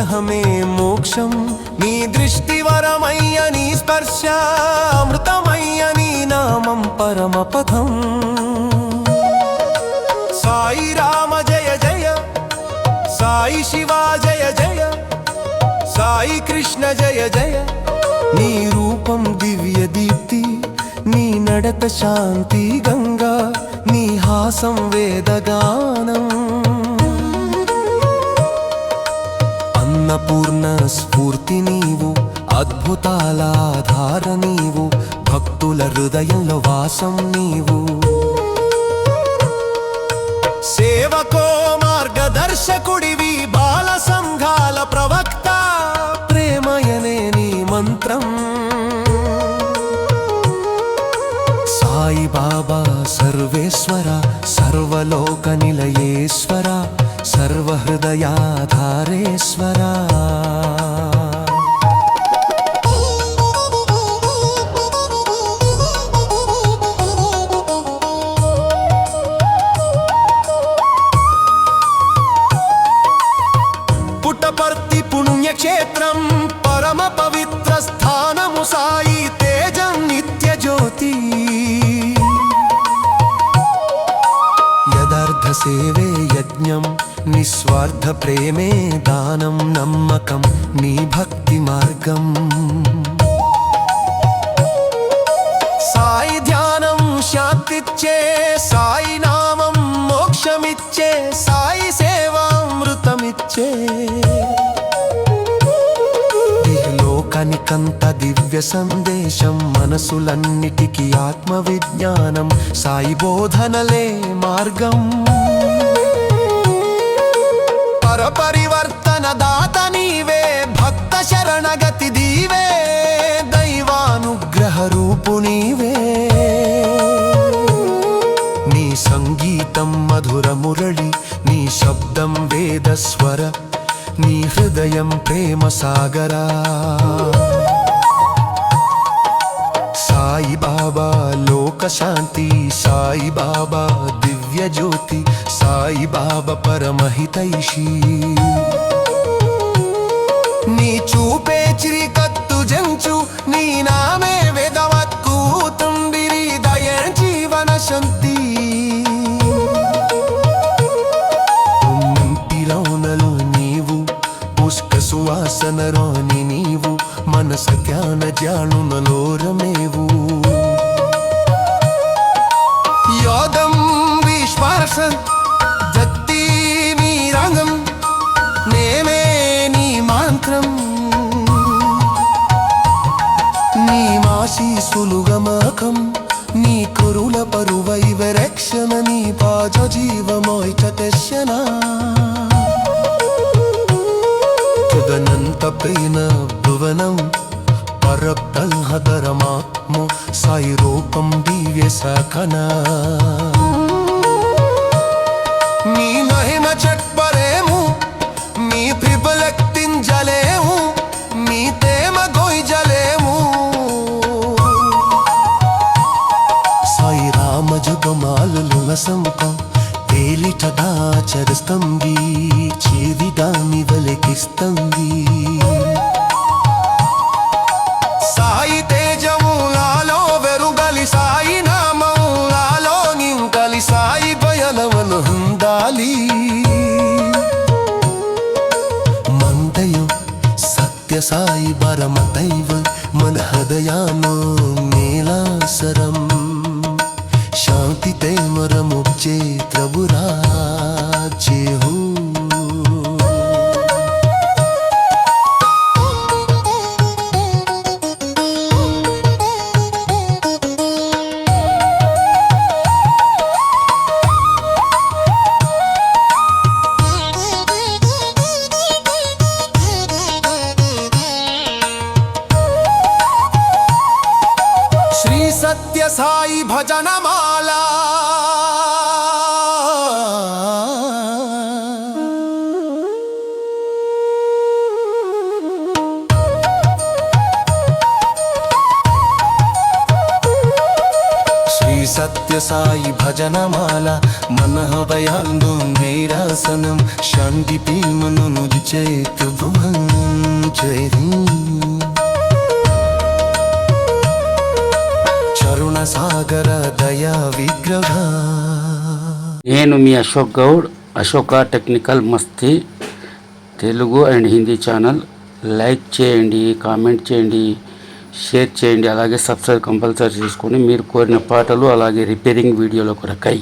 అనుగ్రహమే మోక్షం, నీ దృష్టి వరమయ్య నీ స్పర్శ అమృతమయ్య నీ నామం పరమపథం. సాయి రామ జయ జయ, సాయి శివ జయ జయ, సాయి కృష్ణ జయ జయ. నీ రూపం దివ్య దీప్తి, నీ నడక శాంతి గంగా, నీ హాసం వేదగానం. అన్నపూర్ణ స్ఫూర్తి నీవు, అద్భుతాల ఆధార నీవు, భక్తుల హృదయంలో వాసం నీవు. సేవకో మార్గదర్శకుడివి, బాల సంఘాల ప్రవక్త, ప్రేమయనే నీ మంత్రం. సాయి బాబా సర్వేశ్వర, సర్వలోక నిలయేశ్వర, సర్వహృదయాధారేశ్వర. పుట్టపర్తి పుణ్యక్షేత్రం, పరమ పవిత్ర స్థానము, సాయి తేజం నిత్య జ్యోతి. యదార్థ సేవే యజ్ఞం, నిస్వార్థ ప్రేమే దానం, నమ్మకం నీ భక్తి మార్గం. సాయి ధ్యానం శాంతిచ్చే, సాయి నామం మోక్షమిచ్చే, సాయి సేవామృతమిచ్చే. లోకానికంత దివ్య సందేశం, మనసులన్నిటికీ ఆత్మ విజ్ఞానం, సాయి బోధనలే మార్గం. పరపరివర్తన దాత నీవే, భక్త శరణగతి దీవే, దైవానుగ్రహ రూపు నీవే. నీ సంగీతం మధుర మురళి, నీ శబ్దం వేదస్వర, నీ హృదయం ప్రేమ సాగరా. సాయి బాబా లోక శాంతి, సాయి బాబా దివ్య జ్యోతి, సాయి బాబా పరమహితైషి. నీ చూపే చిరికత్తు జంచు, నీ నామే వేదవత్కు తుండిరి, దయ జీవన శాంతి. రౌనలు నీవు, పుష్క సువాసన రాణి నీవు, మనస ధ్యాన జానునలోరమేవు. యోగం విశ్వాసం జత్తి నీ రంగం, నేమే నీ మంత్రం. నీ మాశీసులుగమకం, నీ కురుల పరువైవ రక్షణ, నీ పాజ జీవమోయిత తెశన. తుదనంత ప్రేమ భువనం, పరబ్రహ్మధరమాత్మ, సాయి రూపం దివ్య సఖన. నీ మహిమ చట్పరేము, నీ ప్రిబలక్తింజలేము, నీ తేమ గొయ్జలేము. సాయి రామ జుగమాలు నసంపం, తేలిట దాచరిస్తంది, చేవిదాని వలకిస్తంది. సాయి తేజములాలో వెరుగలి, సాయి నామములాలో నింకలి, సాయి బయలవను హుందాలి. మందయు సత్య సాయి పరమదైవ, మన హృదయానో నీలాసరం. శాంతి తేమరముచ్చే ప్రభురాజ్యే హో. శ్రీ సత్య సాయి భజనమాలా, సత్య సాయి భజనమాల మన హృదయాందు మేరాసనం శాంతి పీమను నుదిచేతు భువం జై చరుణ సాగర దయా విగ్రహ. నేను మీ Ashok Goud, Ashoka technical Masti Telugu and Hindi channel. Like చేయండి, కామెంట్ చేయండి, షేర్ చేయండి, అలాగే సబ్స్క్రైబ్ కంపల్సరీ చేసుకోండి. మీరు కోరిన పాటలు అలాగే రిపేరింగ్ వీడియోల కొరకై.